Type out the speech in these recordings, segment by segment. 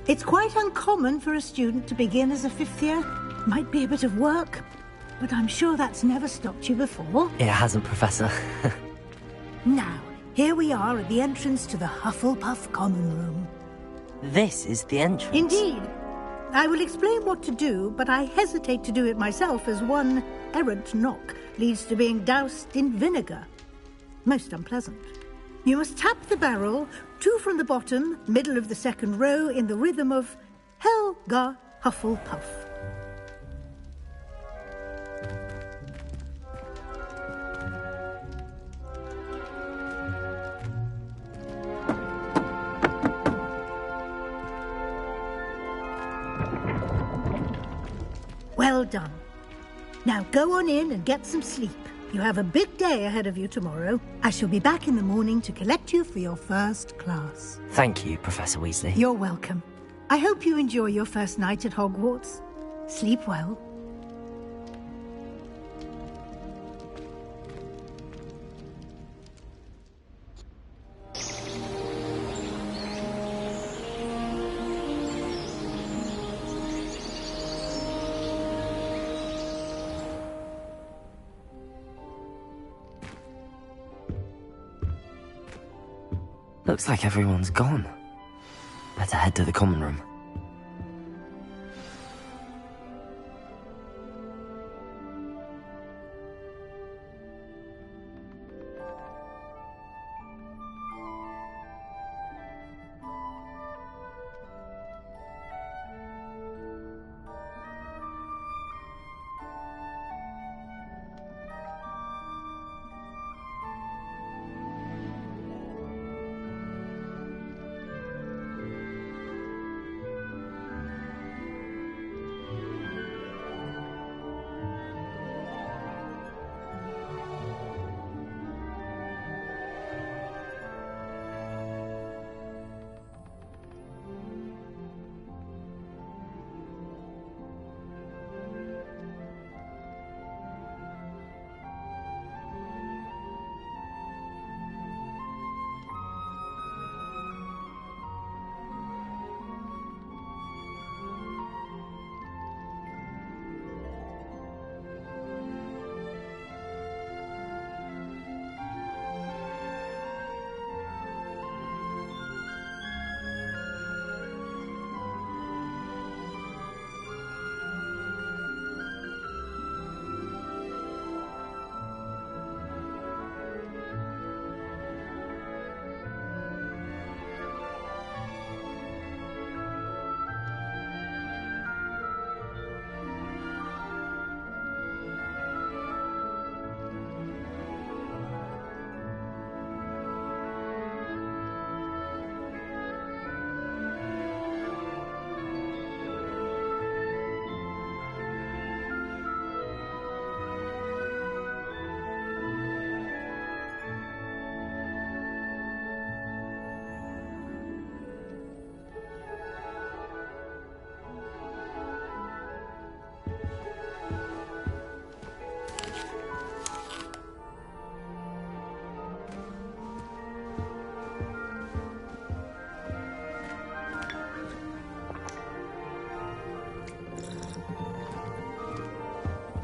It's quite uncommon for a student to begin as a fifth year. Might be a bit of work, but I'm sure that's never stopped you before. It hasn't, Professor. Now, here we are at the entrance to the Hufflepuff Common Room. This is the entrance? Indeed. I will explain what to do, but I hesitate to do it myself as one errant knock leads to being doused in vinegar. Most unpleasant. You must tap the barrel, 2 from the bottom, middle of the second row, in the rhythm of Helga Hufflepuff. Well done. Now go on in and get some sleep. You have a big day ahead of you tomorrow. I shall be back in the morning to collect you for your first class. Thank you, Professor Weasley. You're welcome. I hope you enjoy your first night at Hogwarts. Sleep well. Looks like everyone's gone. Better head to the common room.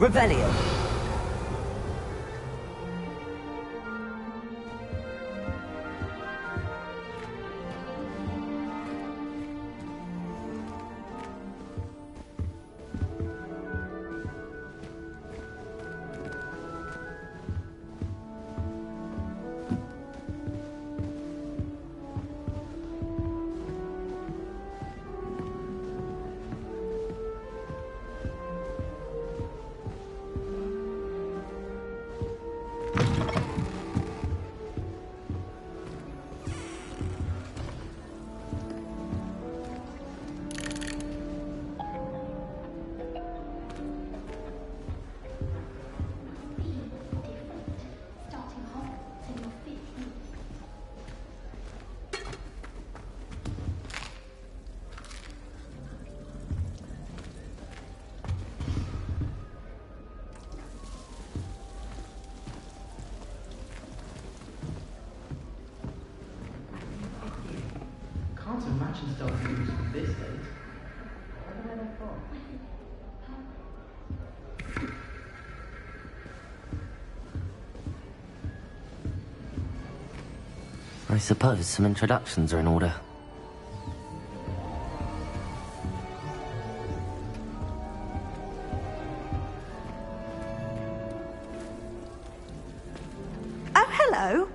Revelio. matching stuff we use from this date. Where are they from? I suppose some introductions are in order. Oh, hello.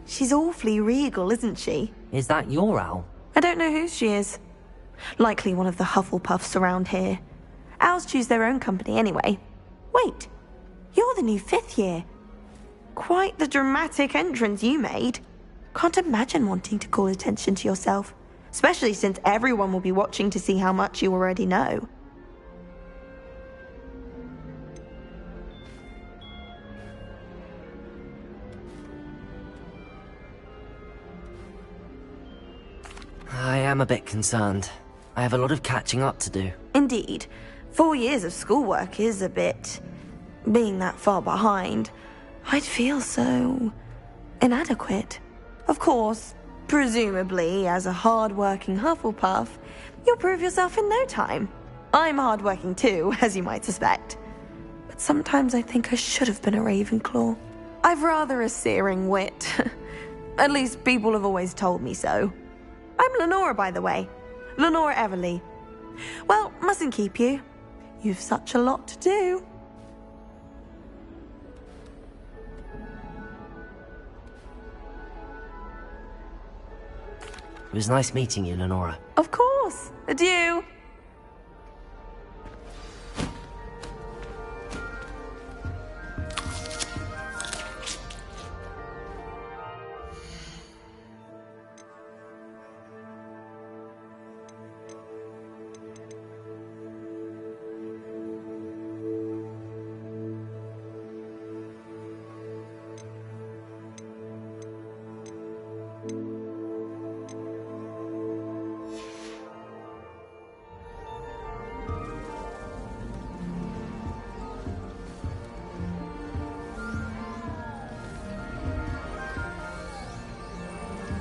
She's awfully regal, isn't she? Is that your owl? I don't know who she is. Likely one of the Hufflepuffs around here. Owls choose their own company anyway. Wait, you're the new 5th year. Quite the dramatic entrance you made. Can't imagine wanting to call attention to yourself, especially since everyone will be watching to see how much you already know. I am a bit concerned. I have a lot of catching up to do. Indeed. 4 years of schoolwork is a bit... being that far behind. I'd feel so... inadequate. Of course, presumably, as a hard-working Hufflepuff, you'll prove yourself in no time. I'm hard-working too, as you might suspect. But sometimes I think I should have been a Ravenclaw. I've rather a searing wit. At least people have always told me so. I'm Lenora, by the way. Lenora Everly. Well, mustn't keep you. You've such a lot to do. It was nice meeting you, Lenora. Of course. Adieu.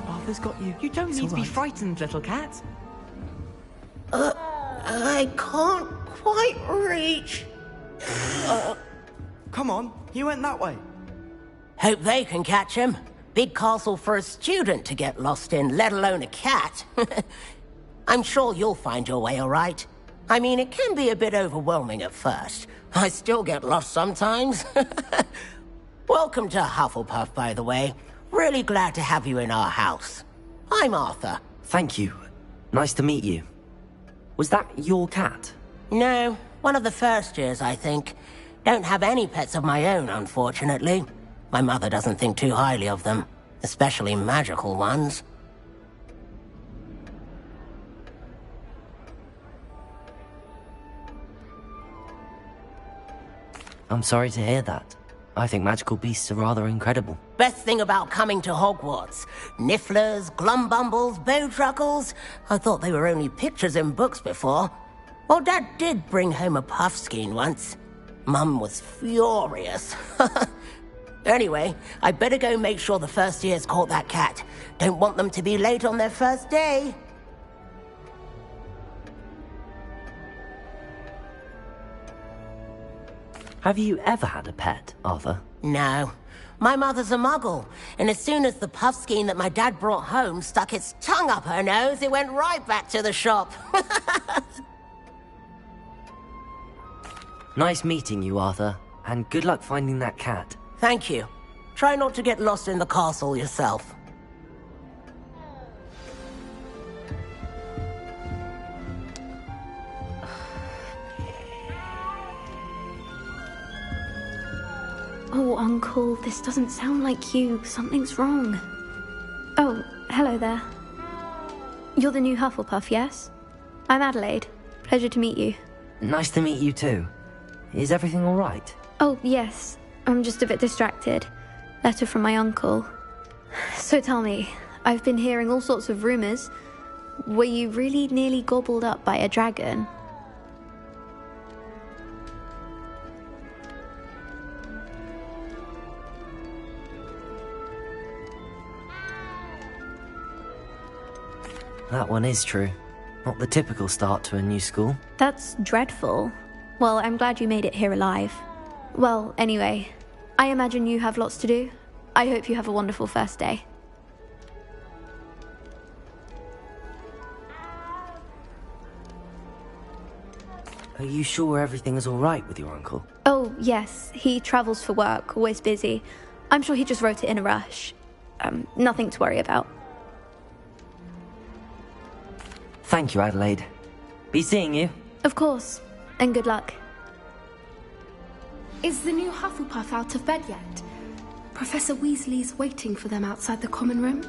Arthur's got you. You don't It's need to be all right. frightened, little cat. I can't quite reach. Come on, he went that way. Hope they can catch him. Big castle for a student to get lost in, let alone a cat. I'm sure you'll find your way all right. I mean, it can be a bit overwhelming at first. I still get lost sometimes. Welcome to Hufflepuff, by the way. Really glad to have you in our house. I'm Arthur. Thank you. Nice to meet you. Was that your cat? No, one of the first years, I think. Don't have any pets of my own, unfortunately. My mother doesn't think too highly of them, especially magical ones. I'm sorry to hear that. I think magical beasts are rather incredible. Best thing about coming to Hogwarts. Nifflers, Glumbumbles, Bowtruckles. I thought they were only pictures in books before. Well, Dad did bring home a Puffskein once. Mum was furious. Anyway, I better go make sure the first years caught that cat. Don't want them to be late on their first day. Have you ever had a pet, Arthur? No. My mother's a muggle, and as soon as the Puffskein that my dad brought home stuck its tongue up her nose, it went right back to the shop. Nice meeting you, Arthur, and good luck finding that cat. Thank you. Try not to get lost in the castle yourself. Oh, Uncle, this doesn't sound like you. Something's wrong. Oh, hello there. You're the new Hufflepuff, yes? I'm Adelaide. Pleasure to meet you. Nice to meet you too. Is everything all right? Oh, yes. I'm just a bit distracted. Letter from my uncle. So tell me, I've been hearing all sorts of rumors. Were you really nearly gobbled up by a dragon? That one is true. Not the typical start to a new school. That's dreadful. Well, I'm glad you made it here alive. Well, anyway, I imagine you have lots to do. I hope you have a wonderful first day. Are you sure everything is all right with your uncle? Oh, yes. He travels for work, always busy. I'm sure he just wrote it in a rush. Nothing to worry about. Thank you, Adelaide. Be seeing you. Of course. And good luck. Is the new Hufflepuff out of bed yet? Professor Weasley's waiting for them outside the common room.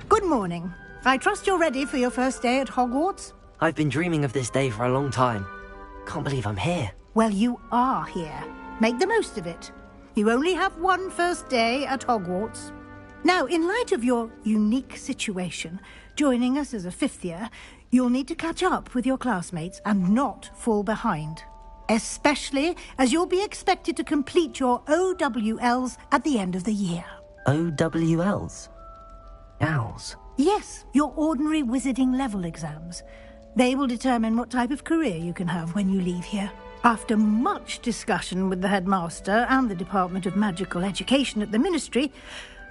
Good morning. I trust you're ready for your first day at Hogwarts? I've been dreaming of this day for a long time. Can't believe I'm here. Well, you are here. Make the most of it. You only have one first day at Hogwarts. Now, in light of your unique situation, joining us as a fifth year, you'll need to catch up with your classmates and not fall behind. Especially as you'll be expected to complete your OWLs at the end of the year. OWLs? Owls? Yes, your ordinary wizarding level exams. They will determine what type of career you can have when you leave here. After much discussion with the headmaster and the Department of Magical Education at the Ministry,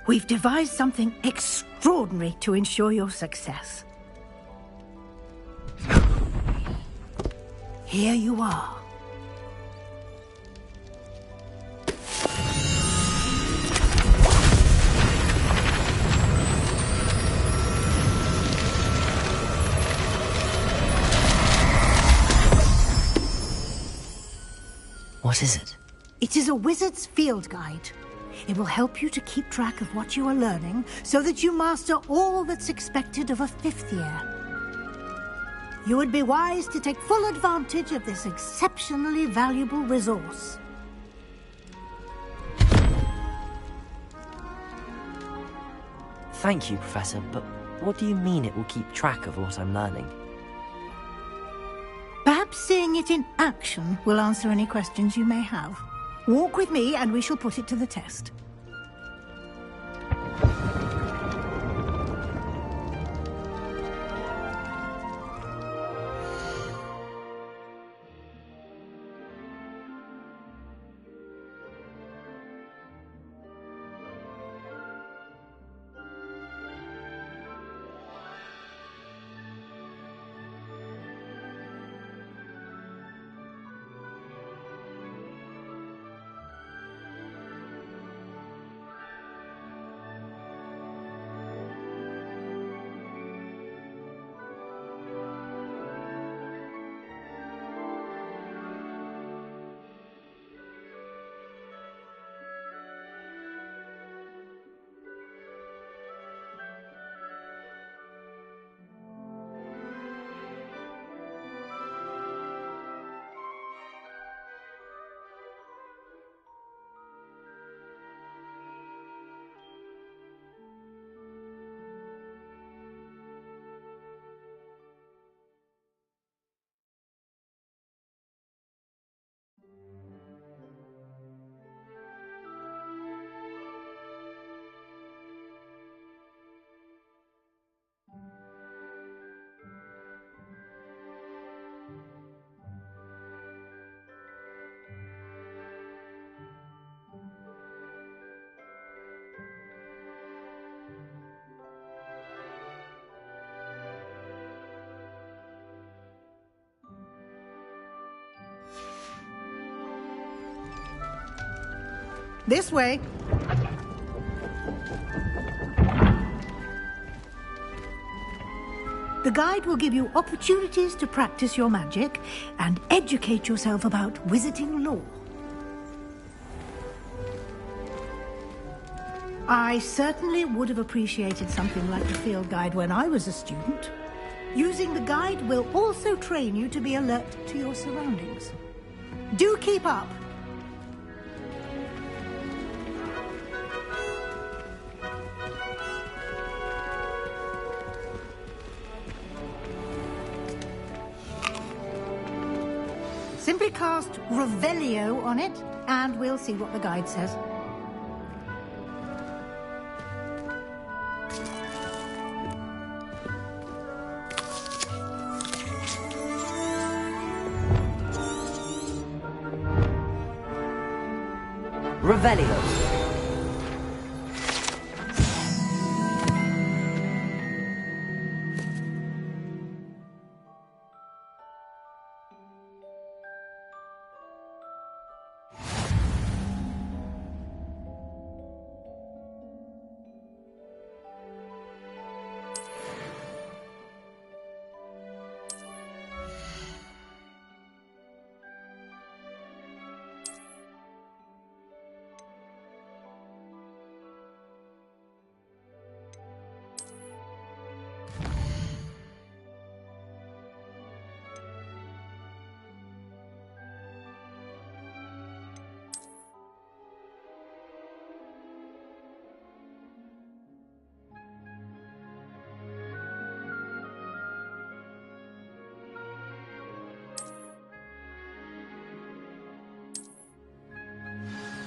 we've devised something extraordinary to ensure your success. Here you are. What is it? It is a wizard's field guide. It will help you to keep track of what you are learning so that you master all that's expected of a fifth year. You would be wise to take full advantage of this exceptionally valuable resource. Thank you, Professor, but what do you mean it will keep track of what I'm learning? Perhaps seeing it in action will answer any questions you may have. Walk with me and we shall put it to the test. This way. The guide will give you opportunities to practice your magic and educate yourself about wizarding lore. I certainly would have appreciated something like the field guide when I was a student. Using the guide will also train you to be alert to your surroundings. Do keep up. Simply cast Revelio on it, and we'll see what the guide says. Revelio.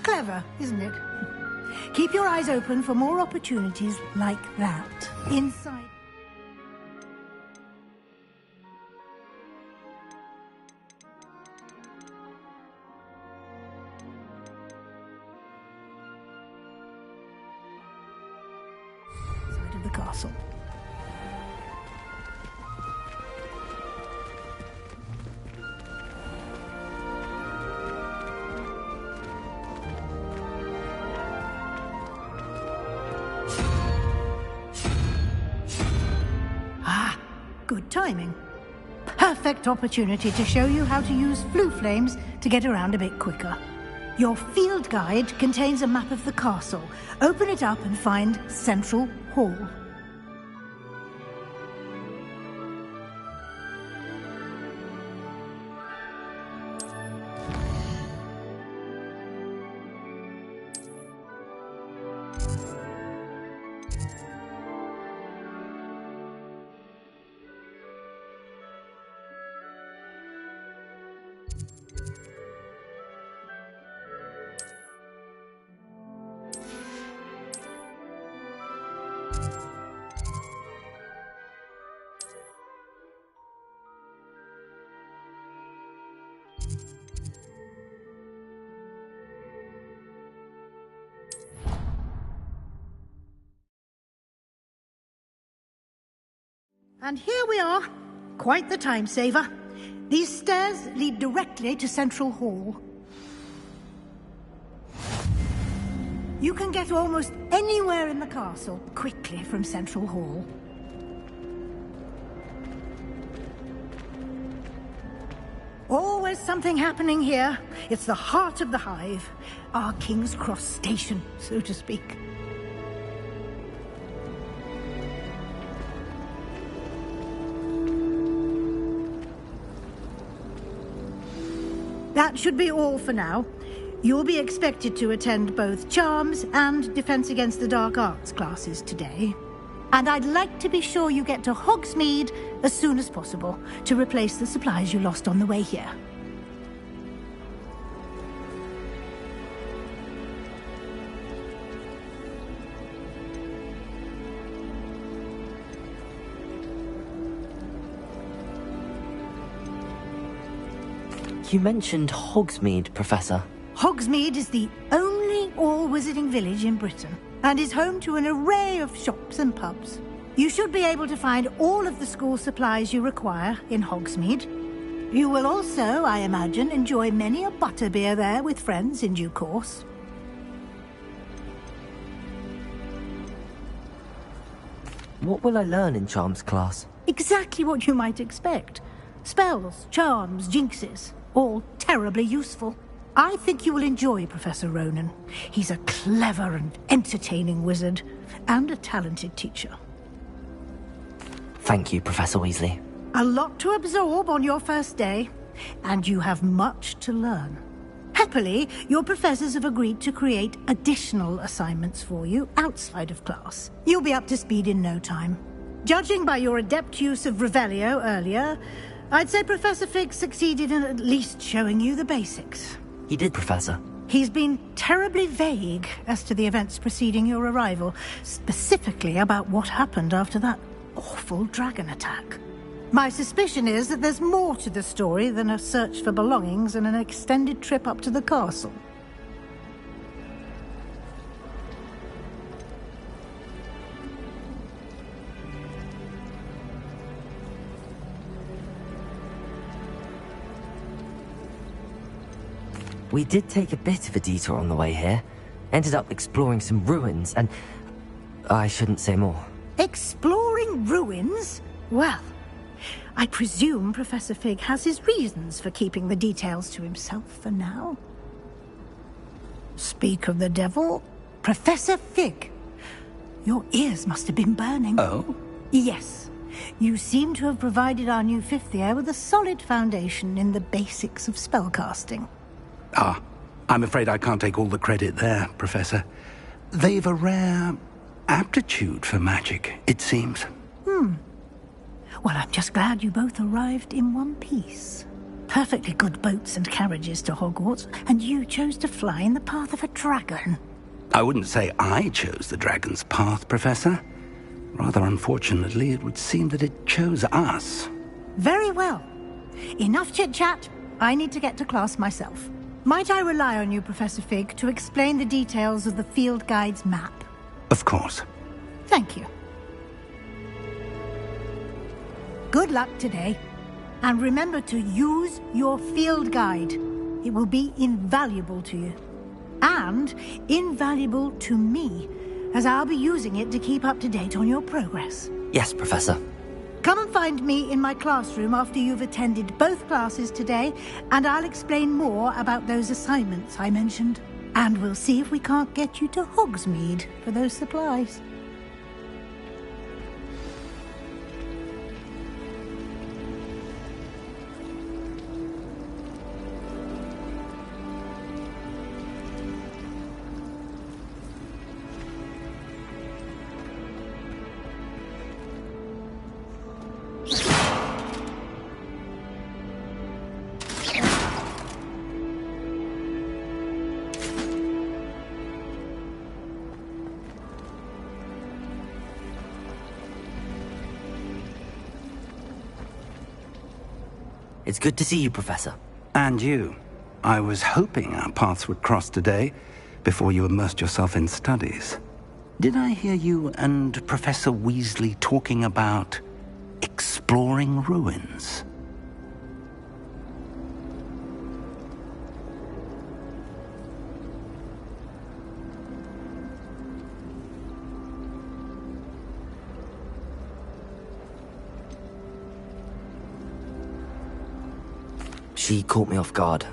Clever, isn't it? Keep your eyes open for more opportunities like that. Inside. Side of the castle. Good timing. Perfect opportunity to show you how to use flue flames to get around a bit quicker. Your field guide contains a map of the castle. Open it up and find Central Hall. And here we are. Quite the time saver. These stairs lead directly to Central Hall. You can get almost anywhere in the castle quickly from Central Hall. Always something happening here. It's the heart of the hive. Our King's Cross station, so to speak. That should be all for now. You'll be expected to attend both Charms and Defense Against the Dark Arts classes today. And I'd like to be sure you get to Hogsmeade as soon as possible to replace the supplies you lost on the way here. You mentioned Hogsmeade, Professor. Hogsmeade is the only all-wizarding village in Britain and is home to an array of shops and pubs. You should be able to find all of the school supplies you require in Hogsmeade. You will also, I imagine, enjoy many a butterbeer there with friends in due course. What will I learn in Charms class? Exactly what you might expect. Spells, charms, jinxes, all terribly useful. I think you will enjoy Professor Ronan. He's a clever and entertaining wizard, and a talented teacher. Thank you, Professor Weasley. A lot to absorb on your first day, and you have much to learn. Happily, your professors have agreed to create additional assignments for you outside of class. You'll be up to speed in no time. Judging by your adept use of Revelio earlier, I'd say Professor Fig succeeded in at least showing you the basics. He did, Professor. He's been terribly vague as to the events preceding your arrival, specifically about what happened after that awful dragon attack. My suspicion is that there's more to the story than a search for belongings and an extended trip up to the castle. We did take a bit of a detour on the way here. Ended up exploring some ruins and... I shouldn't say more. Exploring ruins? Well, I presume Professor Fig has his reasons for keeping the details to himself for now. Speak of the devil, Professor Fig. Your ears must have been burning. Oh? Yes. You seem to have provided our new fifth year with a solid foundation in the basics of spellcasting. Ah, I'm afraid I can't take all the credit there, Professor. They've a rare aptitude for magic, it seems. Well, I'm just glad you both arrived in one piece. Perfectly good boats and carriages to Hogwarts, and you chose to fly in the path of a dragon. I wouldn't say I chose the dragon's path, Professor. Rather unfortunately, it would seem that it chose us. Very well. Enough chit-chat. I need to get to class myself. Might I rely on you, Professor Fig, to explain the details of the field guide's map? Of course. Thank you. Good luck today. And remember to use your field guide. It will be invaluable to you. And invaluable to me, as I'll be using it to keep up to date on your progress. Yes, Professor. Come and find me in my classroom after you've attended both classes today, and I'll explain more about those assignments I mentioned. And we'll see if we can't get you to Hogsmeade for those supplies. It's good to see you, Professor. And you. I was hoping our paths would cross today, before you immersed yourself in studies. Did I hear you and Professor Weasley talking about exploring ruins? She caught me off guard.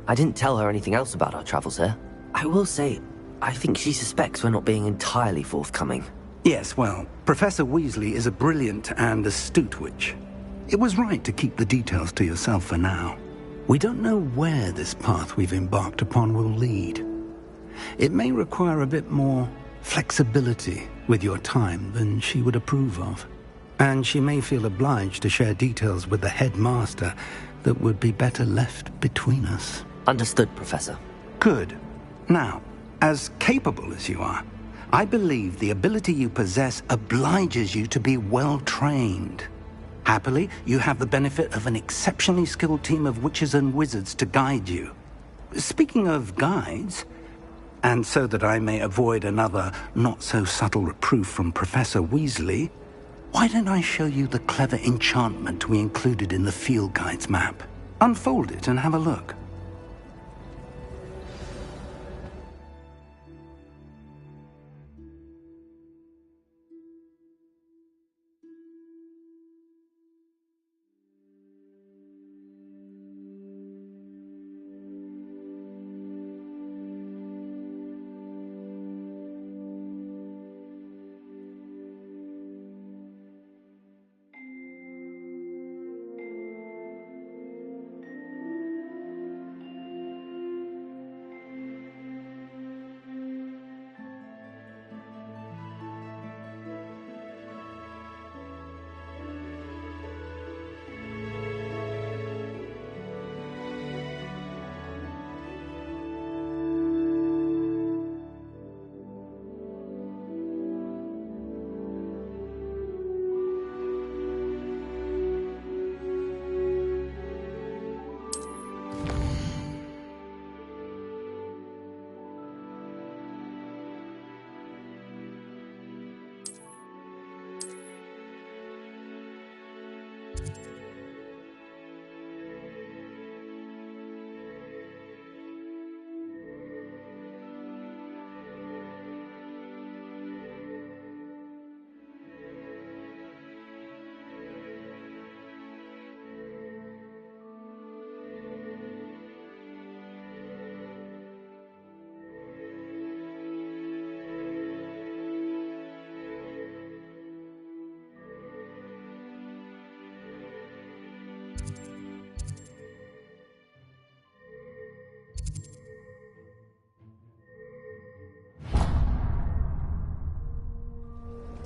I didn't tell her anything else about our travels here. I will say, I think she suspects we're not being entirely forthcoming. Yes, well, Professor Weasley is a brilliant and astute witch. It was right to keep the details to yourself for now. We don't know where this path we've embarked upon will lead. It may require a bit more flexibility with your time than she would approve of. And she may feel obliged to share details with the headmaster that would be better left between us. Understood, Professor. Good. Now, as capable as you are, I believe the ability you possess obliges you to be well-trained. Happily, you have the benefit of an exceptionally skilled team of witches and wizards to guide you. Speaking of guides, and so that I may avoid another not-so-subtle reproof from Professor Weasley, why don't I show you the clever enchantment we included in the field guide's map? Unfold it and have a look.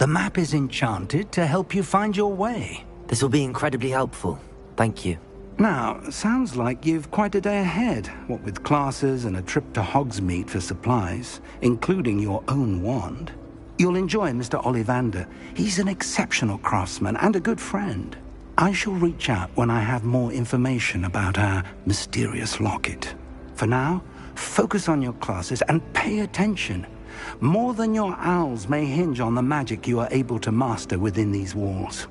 The map is enchanted to help you find your way. This will be incredibly helpful. Thank you. Now, sounds like you've quite a day ahead, what with classes and a trip to Hogsmeade for supplies, including your own wand. You'll enjoy Mr. Ollivander. He's an exceptional craftsman and a good friend. I shall reach out when I have more information about our mysterious locket. For now, focus on your classes and pay attention. More than your owls may hinge on the magic you are able to master within these walls.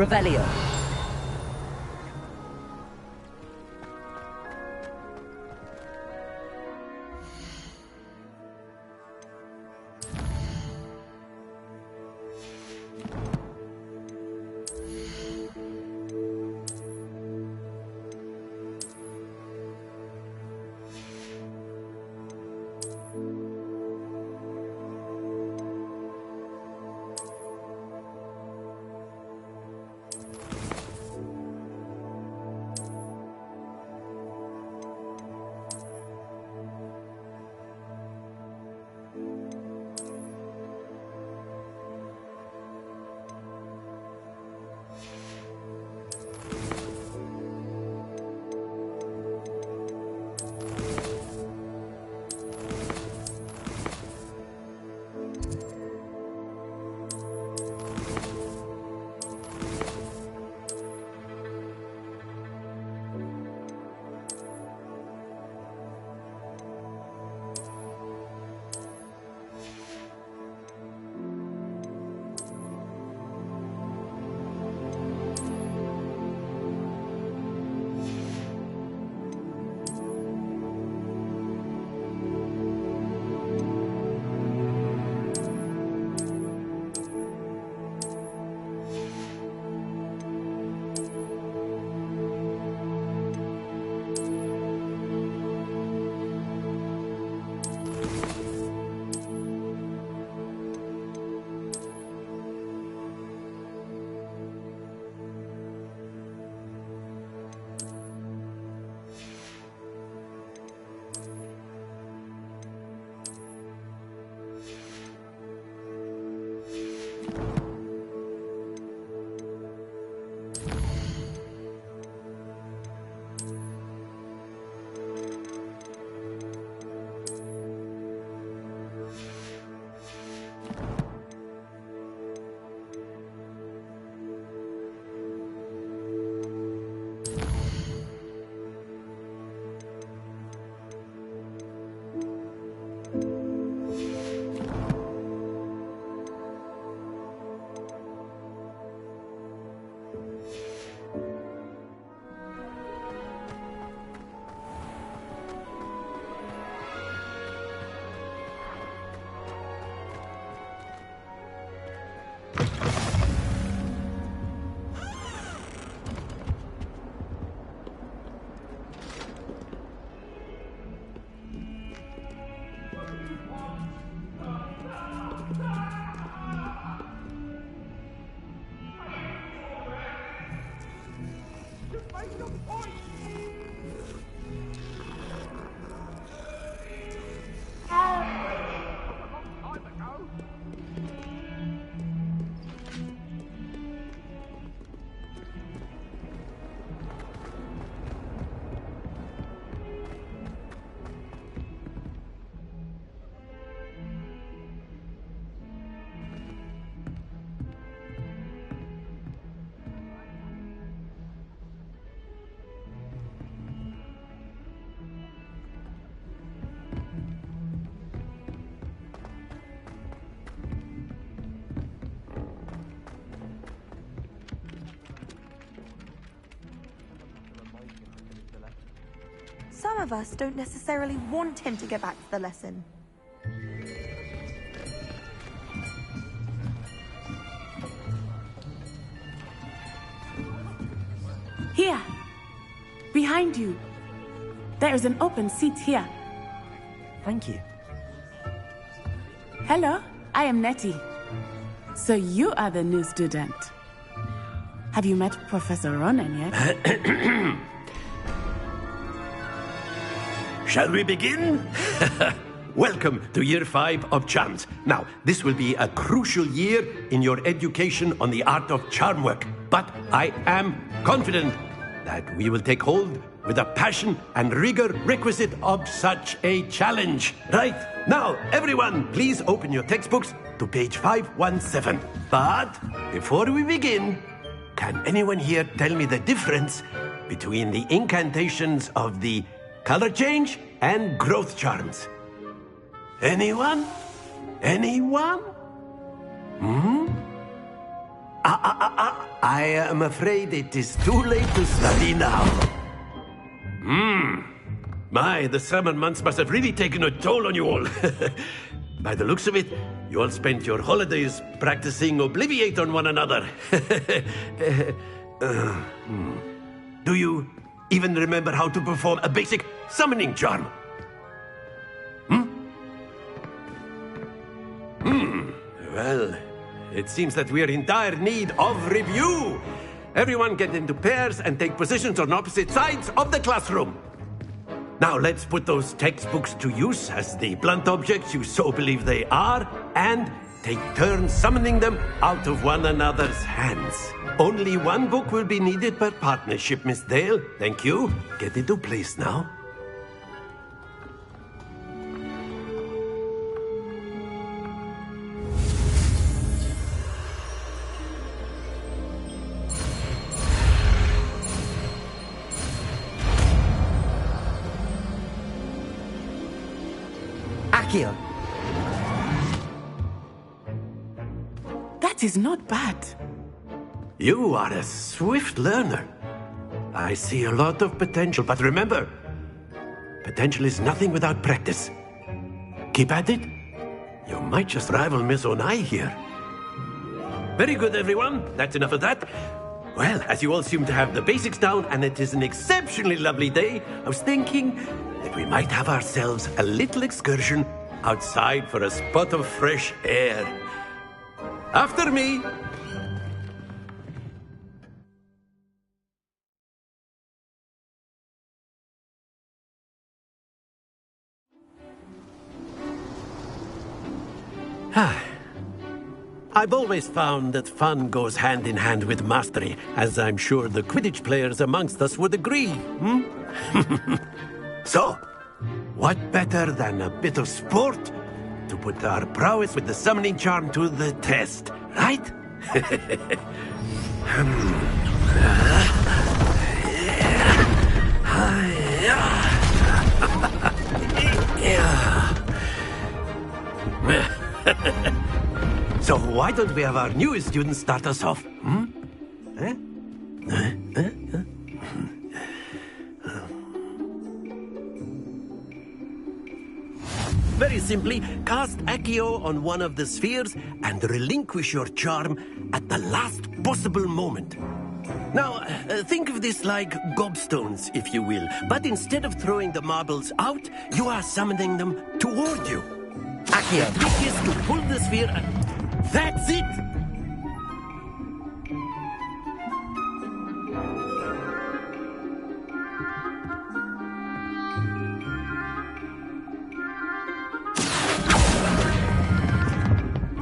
Revelio. Some of us don't necessarily want him to get back to the lesson. Here, behind you. There is an open seat here. Thank you. Hello, I am Nettie. So you are the new student. Have you met Professor Ronan yet? Shall we begin? Welcome to Year 5 of Charms. Now, this will be a crucial year in your education on the art of charm work. But I am confident that we will take hold with the passion and rigor requisite of such a challenge. Right, now, everyone, please open your textbooks to page 517. But before we begin, can anyone here tell me the difference between the incantations of the color change and growth charms? Anyone? Anyone? I am afraid it is too late to study now. My, the summer months must have really taken a toll on you all. By the looks of it, you all spent your holidays practicing Obliviate on one another. Do you even remember how to perform a basic summoning charm? Well, it seems that we are in dire need of review. Everyone get into pairs and take positions on opposite sides of the classroom. Now let's put those textbooks to use as the blunt objects you so believe they are, and take turns summoning them out of one another's hands. Only one book will be needed per partnership, Miss Dale. Thank you. Get into place now. Akio! That is not bad. You are a swift learner. I see a lot of potential, but remember, potential is nothing without practice. Keep at it. You might just rival Miss Onai here. Very good, everyone. That's enough of that. Well, as you all seem to have the basics down, and it is an exceptionally lovely day, I was thinking that we might have ourselves a little excursion outside for a spot of fresh air. After me. I've always found that fun goes hand in hand with mastery, as I'm sure the Quidditch players amongst us would agree. So, what better than a bit of sport to put our prowess with the summoning charm to the test, right? So why don't we have our newest student start us off? Very simply, cast Accio on one of the spheres and relinquish your charm at the last possible moment. Now, think of this like gobstones, if you will. But instead of throwing the marbles out, you are summoning them toward you. Accio! The trick is to pull the sphere and... That's it!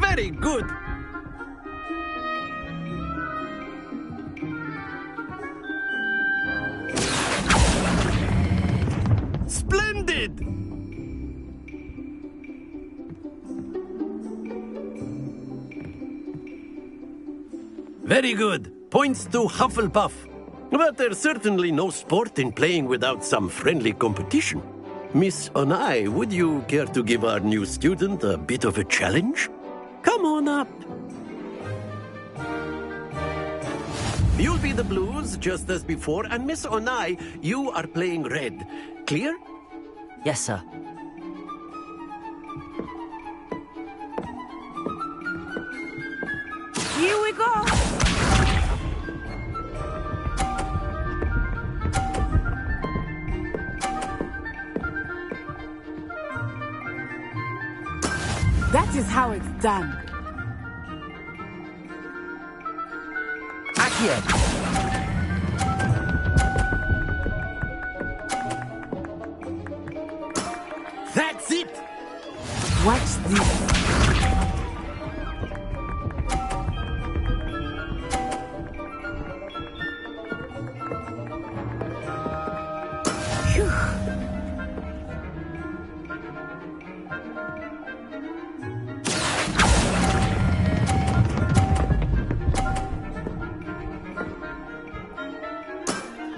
Very good! Splendid! Very good. Points to Hufflepuff. But there's certainly no sport in playing without some friendly competition. Miss Onai, would you care to give our new student a bit of a challenge? Come on up. You'll be the blues, just as before, and Miss Onai, you are playing red. clear? Yes, sir. Here we go! That is how it's done. Accio! That's it! Watch this. Phew.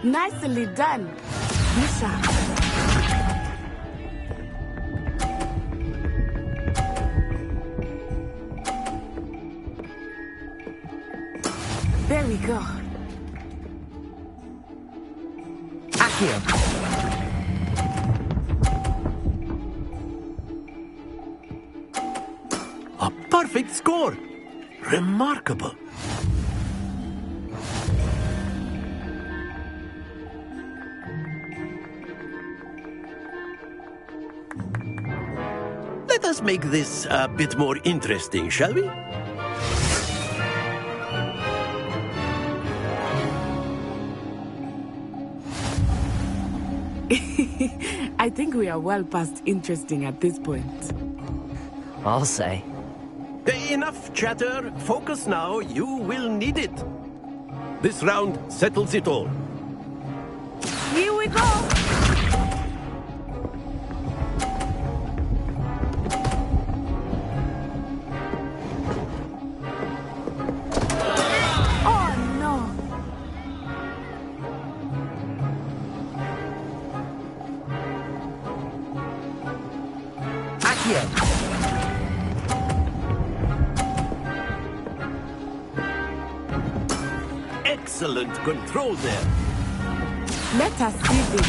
Nicely done, Bishop. There we go. Accio! A perfect score! Remarkable. Let us make this a bit more interesting, shall we? I think we are well past interesting at this point. I'll say. Enough chatter. Focus now. You will need it. This round settles it all. Here we go! Oh no! Accio! Excellent control there. Let us see this.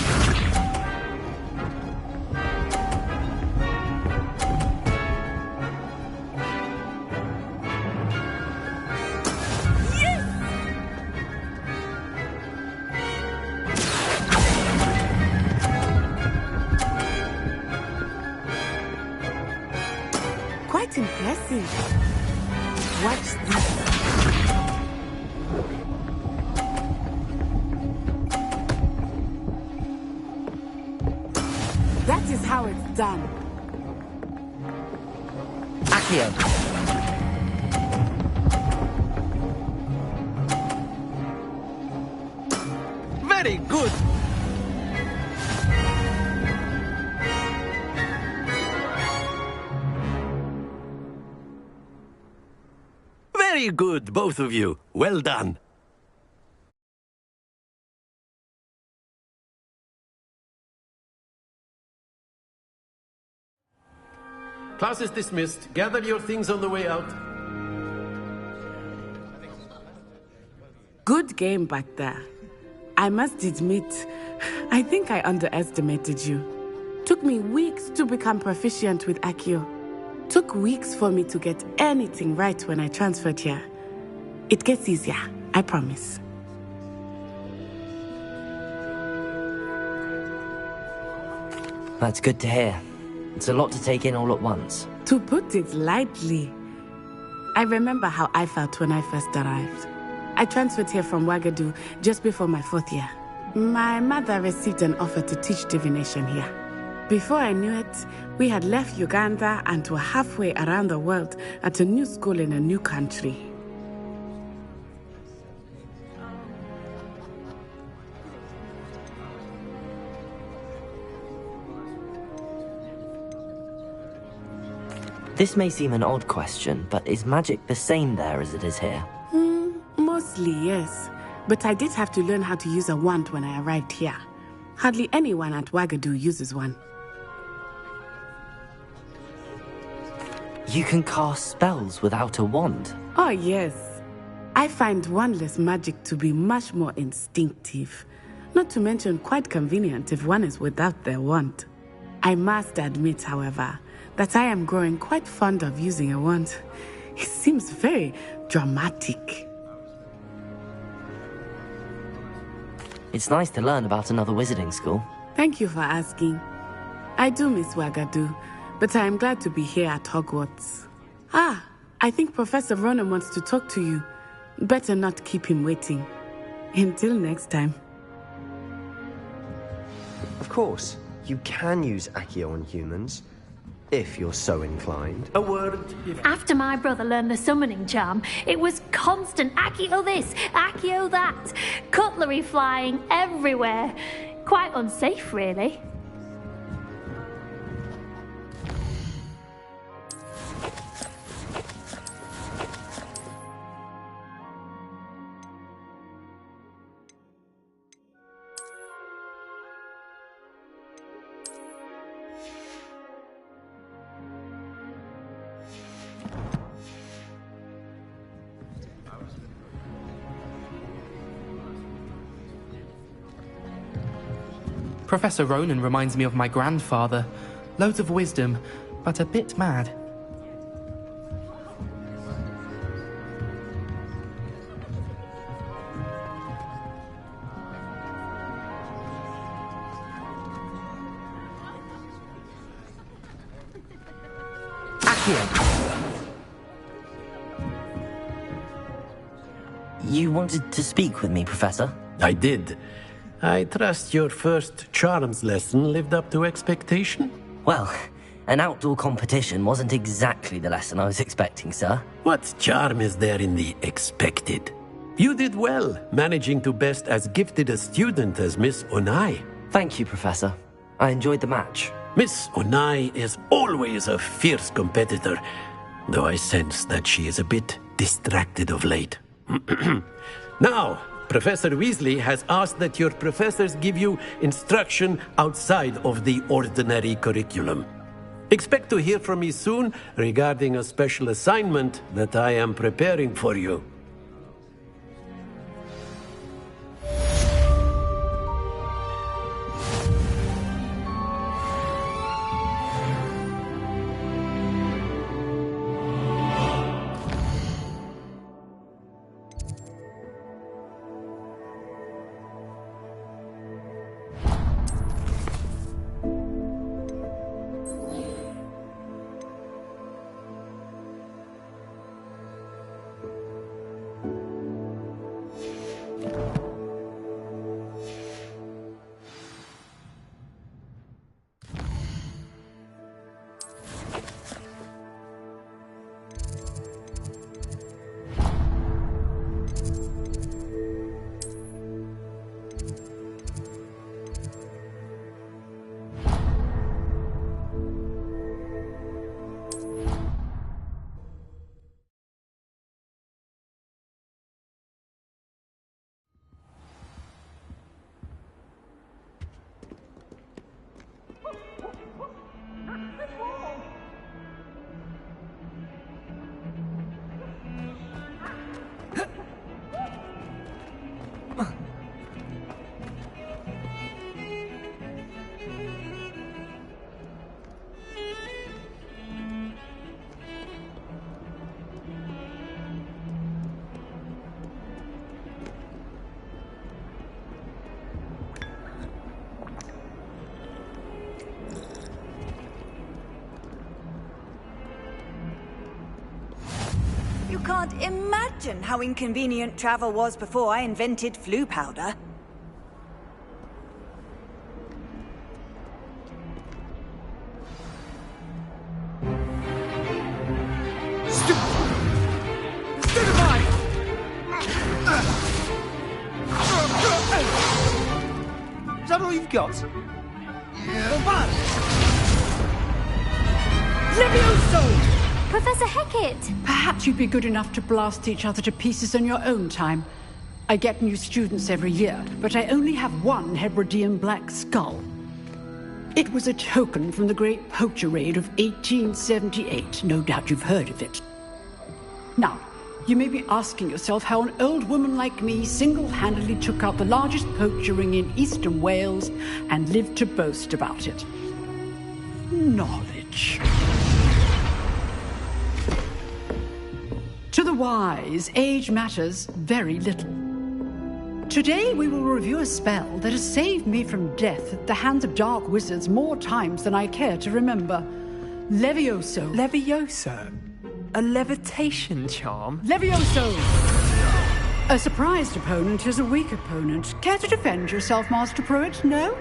Quite impressive. Watch this. That is how it's done. Accio! Very good. Very good, both of you. Well done. Class is dismissed. Gather your things on the way out. Good game back there. I must admit, I think I underestimated you. Took me weeks to become proficient with Accio. Took weeks for me to get anything right when I transferred here. It gets easier, I promise. That's good to hear. It's a lot to take in all at once. To put it lightly, I remember how I felt when I first arrived. I transferred here from Ouagadougou just before my 4th year. My mother received an offer to teach divination here. Before I knew it, we had left Uganda and were halfway around the world at a new school in a new country. This may seem an odd question, but is magic the same there as it is here? Mostly, yes. But I did have to learn how to use a wand when I arrived here. Hardly anyone at Ouagadougou uses one. You can cast spells without a wand? Oh, yes. I find wandless magic to be much more instinctive. Not to mention quite convenient if one is without their wand. I must admit, however, that I am growing quite fond of using a wand. It seems very dramatic. It's nice to learn about another wizarding school. Thank you for asking. I do miss Wagadu, but I am glad to be here at Hogwarts. Ah, I think Professor Ronan wants to talk to you. Better not keep him waiting. Until next time. Of course, you can use Accio on humans, if you're so inclined. A word. After my brother learned the summoning charm, it was constant Accio this, Accio that. Cutlery flying everywhere. Quite unsafe, really. Professor Ronan reminds me of my grandfather. Loads of wisdom, but a bit mad. You wanted to speak with me, Professor? I did. I trust your first charms lesson lived up to expectation? Well, an outdoor competition wasn't exactly the lesson I was expecting, sir. What charm is there in the expected? You did well, managing to best as gifted a student as Miss Onai. Thank you, Professor. I enjoyed the match. Miss Onai is always a fierce competitor, though I sense that she is a bit distracted of late. Now, Professor Weasley has asked that your professors give you instruction outside of the ordinary curriculum. Expect to hear from me soon regarding a special assignment that I am preparing for you. You can't imagine how inconvenient travel was before I invented flu powder. Is that all you've got? Levioso! Professor Hecat! Perhaps you'd be good enough to blast each other to pieces in your own time. I get new students every year, but I only have one Hebridean black skull. It was a token from the Great Poacher Raid of 1878. No doubt you've heard of it. Now, You may be asking yourself how an old woman like me single-handedly took out the largest poacher ring in eastern Wales and lived to boast about it. Knowledge. To the wise, age matters very little. Today we will review a spell that has saved me from death at the hands of dark wizards more times than I care to remember. Levioso. Levioso? A levitation charm? Levioso! A surprised opponent is a weak opponent. Care to defend yourself, Master Pruitt? No?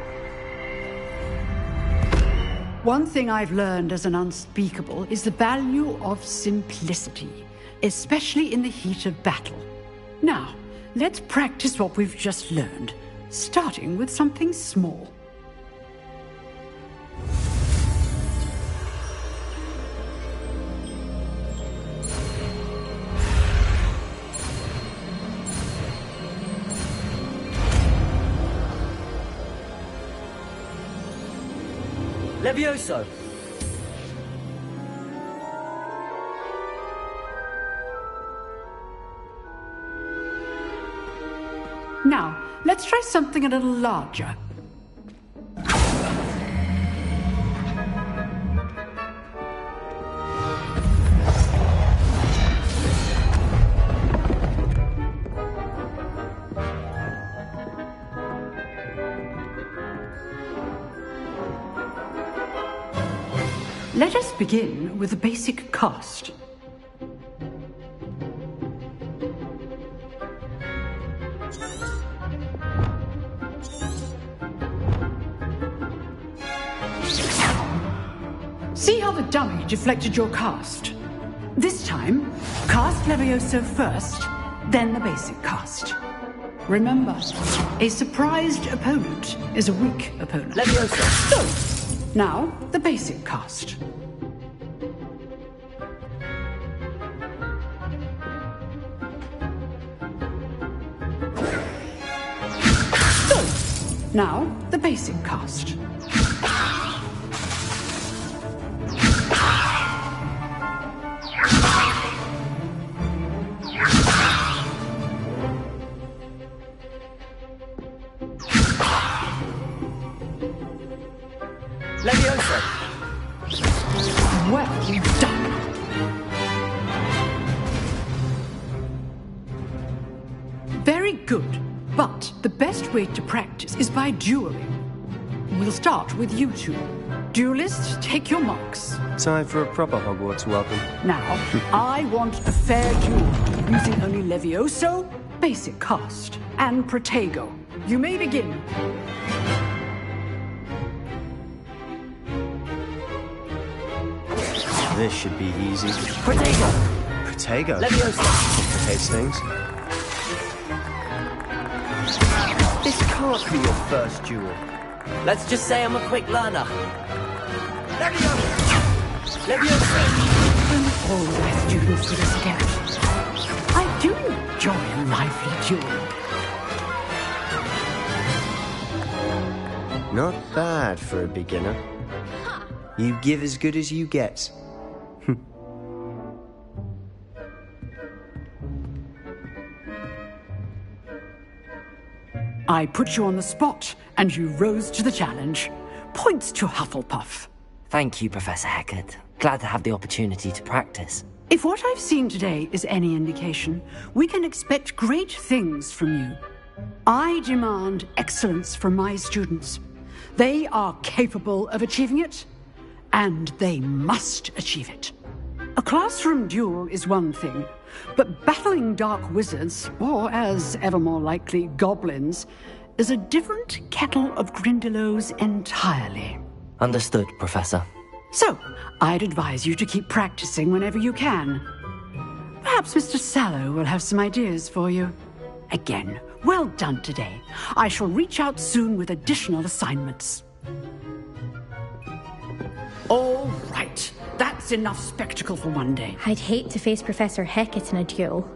One thing I've learned as an unspeakable is the value of simplicity, especially in the heat of battle. Now, let's practice what we've just learned, starting with something small. Levioso! Now, let's try something a little larger. Let us begin with the basic cast. See how the dummy deflected your cast? This time, cast Levioso first, then the basic cast. Remember, a surprised opponent is a weak opponent. Levioso! So, now, the basic cast. So, now, the basic cast. Levioso! Well done. Very good, but the best way to practice is by dueling. We'll start with you two. Duelists, take your marks. Time for a proper Hogwarts welcome. Now, I want a fair duel, using only Levioso, basic cast, and Protego. You may begin. This should be easy. Protego! Protego? Levioso! Complicates things. This can't be your first duel. Let's just say I'm a quick learner. Levioso! All my students do this again. I do enjoy a lively duel. Not bad for a beginner. You give as good as you get. I put you on the spot, and you rose to the challenge. Points to Hufflepuff. Thank you, Professor Hecat. Glad to have the opportunity to practice. If what I've seen today is any indication, we can expect great things from you. I demand excellence from my students. They are capable of achieving it, and they must achieve it. A classroom duel is one thing, but battling dark wizards, or as ever more likely, goblins, is a different kettle of Grindylows entirely. Understood, Professor. So, I'd advise you to keep practicing whenever you can. Perhaps Mr. Sallow will have some ideas for you. Again, well done today. I shall reach out soon with additional assignments. All right. That's enough spectacle for one day. I'd hate to face Professor Hecat in a duel.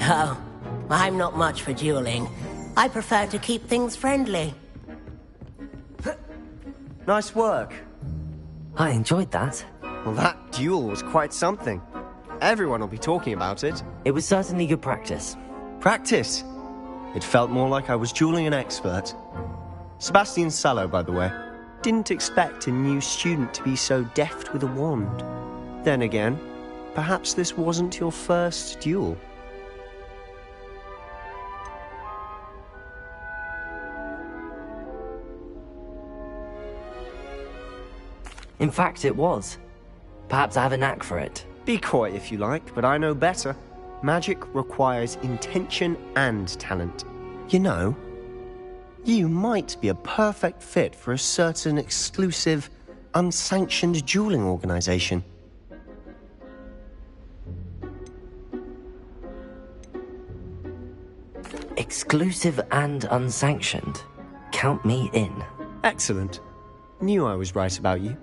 Oh, I'm not much for dueling. I prefer to keep things friendly. Nice work. I enjoyed that. Well, that duel was quite something. Everyone will be talking about it. It was certainly good practice. Practice? It felt more like I was dueling an expert. Sebastian Sallow, by the way. Didn't expect a new student to be so deft with a wand. Then again, perhaps this wasn't your first duel. In fact, it was. Perhaps I have a knack for it. Be coy if you like, but I know better. Magic requires intention and talent. You know, you might be a perfect fit for a certain exclusive, unsanctioned dueling organization. Exclusive and unsanctioned. Count me in. Excellent. Knew I was right about you.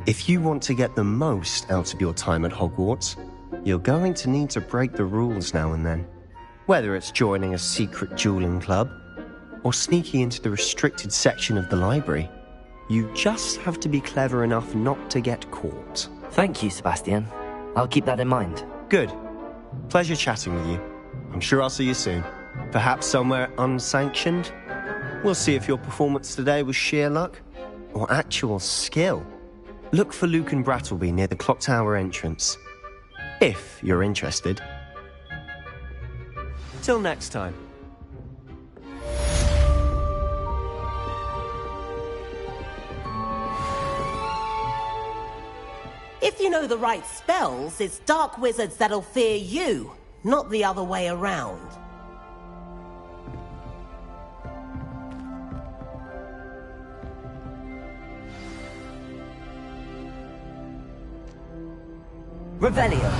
If you want to get the most out of your time at Hogwarts, you're going to need to break the rules now and then. Whether it's joining a secret dueling club, or sneaking into the restricted section of the library, you just have to be clever enough not to get caught. Thank you, Sebastian. I'll keep that in mind. Good. Pleasure chatting with you. I'm sure I'll see you soon. Perhaps somewhere unsanctioned? We'll see if your performance today was sheer luck, or actual skill. Look for Luke and Brattleby near the Clock Tower entrance. If you're interested. Till next time. If you know the right spells, it's dark wizards that'll fear you, not the other way around. Revelio.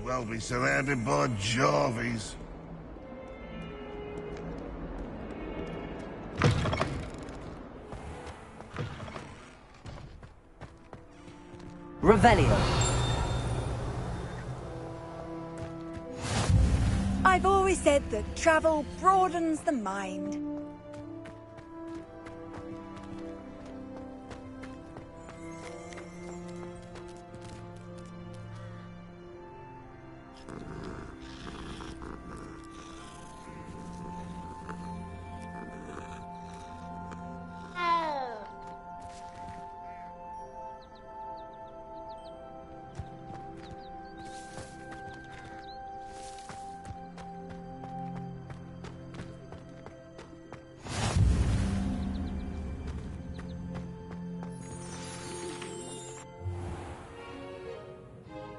Well, be surrounded by Jarvies. Revelio. I've always said that travel broadens the mind.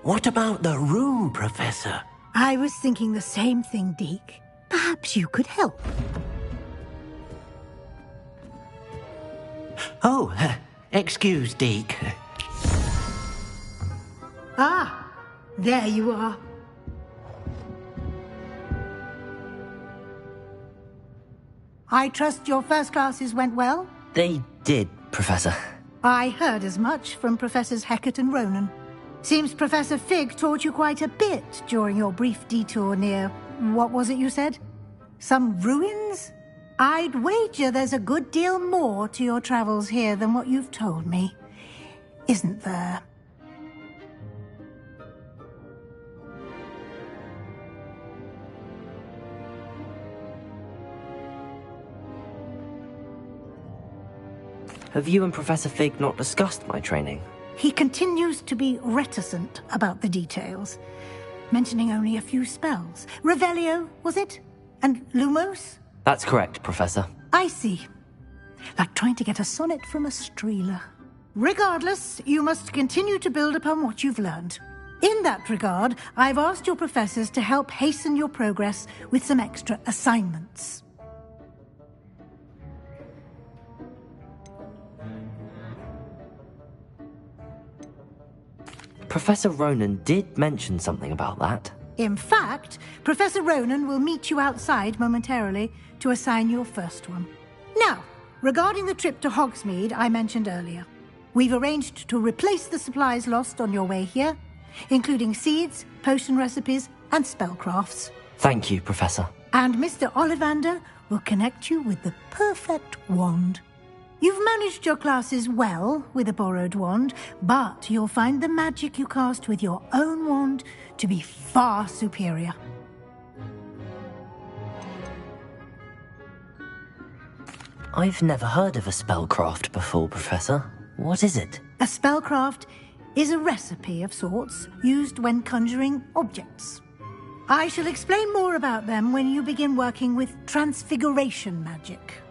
What about the room, Professor? I was thinking the same thing, Deke. Perhaps you could help. Oh, excuse, Deke. Ah, there you are. I trust your first classes went well? They did, Professor. I heard as much from Professors Hecat and Ronan. Seems Professor Fig taught you quite a bit during your brief detour near... what was it you said? Some ruins? I'd wager there's a good deal more to your travels here than what you've told me. Isn't there? Have you and Professor Fig not discussed my training? He continues to be reticent about the details, mentioning only a few spells. Revelio, was it? And Lumos? That's correct, Professor. I see. Like trying to get a sonnet from a streeler. Regardless, you must continue to build upon what you've learned. In that regard, I've asked your professors to help hasten your progress with some extra assignments. Professor Ronan did mention something about that. In fact, Professor Ronan will meet you outside momentarily to assign your first one. Now, regarding the trip to Hogsmeade I mentioned earlier, we've arranged to replace the supplies lost on your way here, including seeds, potion recipes, and spellcrafts. Thank you, Professor. And Mr. Ollivander will connect you with the perfect wand. You've managed your classes well with a borrowed wand, but you'll find the magic you cast with your own wand to be far superior. I've never heard of a spellcraft before, Professor. What is it? A spellcraft is a recipe of sorts used when conjuring objects. I shall explain more about them when you begin working with transfiguration magic.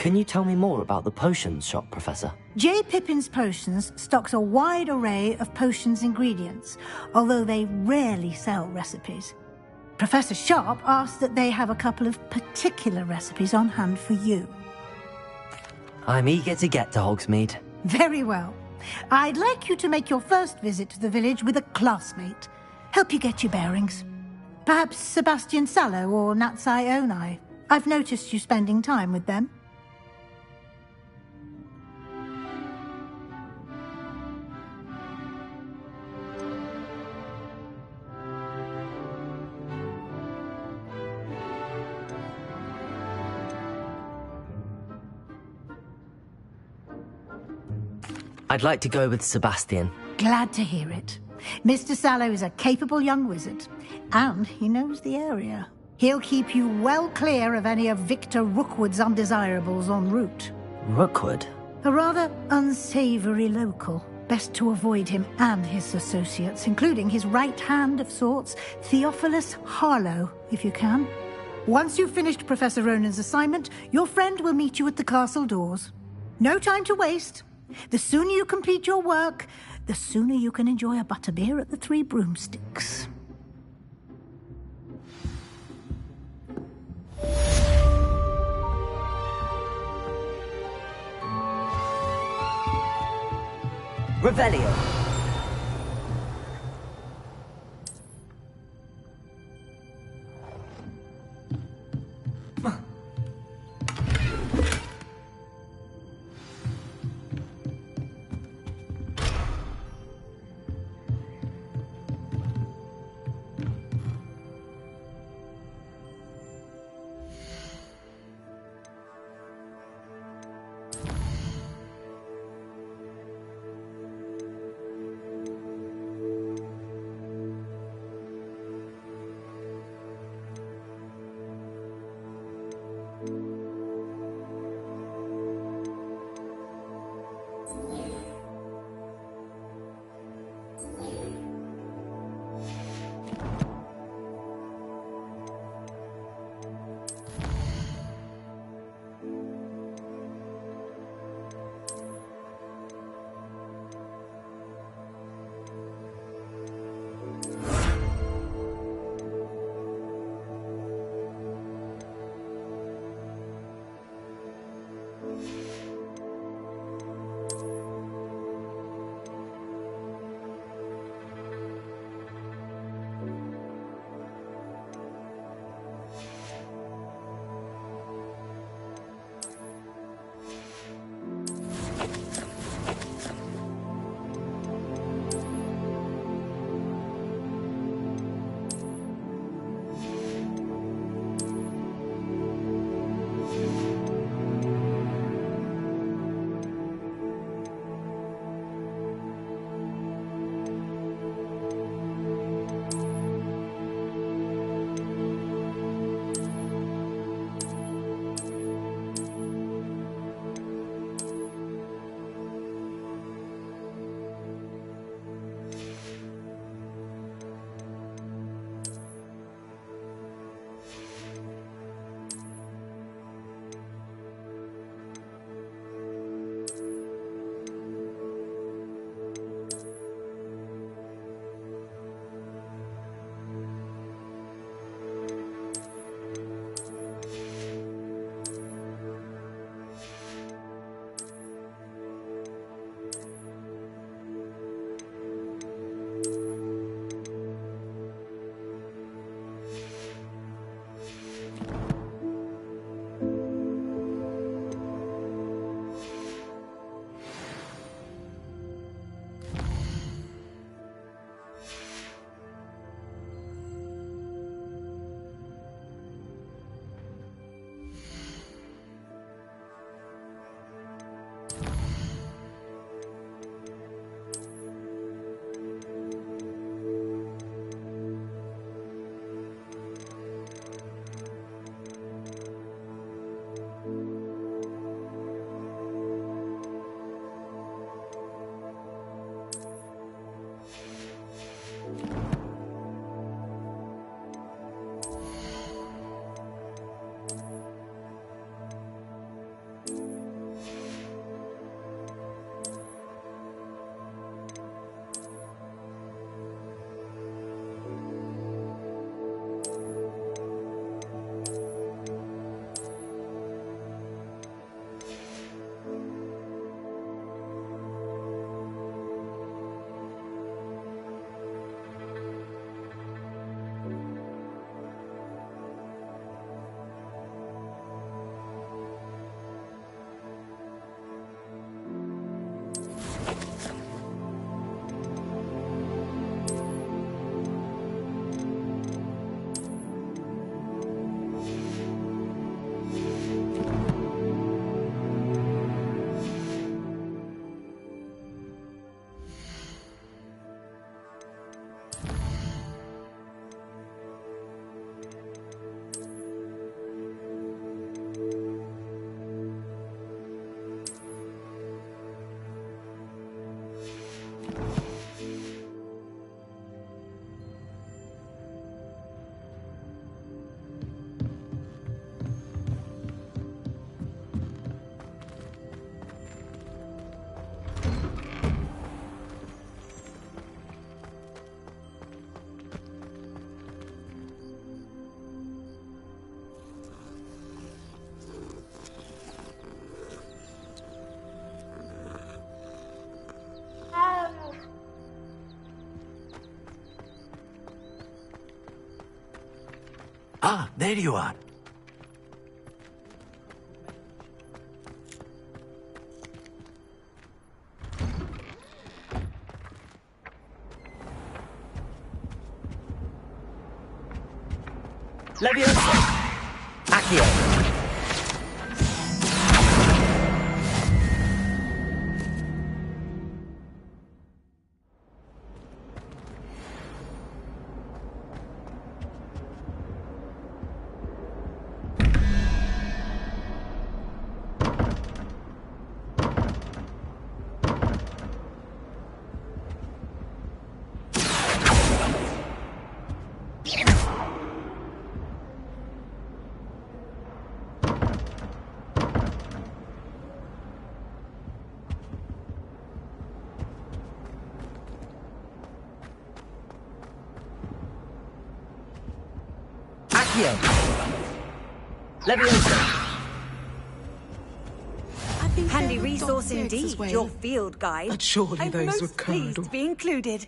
Can you tell me more about the potions shop, Professor? J. Pippin's Potions stocks a wide array of potions ingredients, although they rarely sell recipes. Professor Sharp asked that they have a couple of particular recipes on hand for you. I'm eager to get to Hogsmeade. Very well. I'd like you to make your first visit to the village with a classmate. Help you get your bearings. Perhaps Sebastian Sallow or Natsai Onai. I've noticed you spending time with them. I'd like to go with Sebastian. Glad to hear it. Mr. Sallow is a capable young wizard, and he knows the area. He'll keep you well clear of any of Victor Rookwood's undesirables en route. Rookwood? A rather unsavory local. Best to avoid him and his associates, including his right hand of sorts, Theophilus Harlow, if you can. Once you've finished Professor Ronan's assignment, your friend will meet you at the castle doors. No time to waste. The sooner you complete your work, the sooner you can enjoy a butterbeer at the Three Broomsticks. Revelio. there you are. Leviosa! Accio! Accio! Leviosa! Handy resource indeed, your field guide. But surely I'm those were most pleased to be included.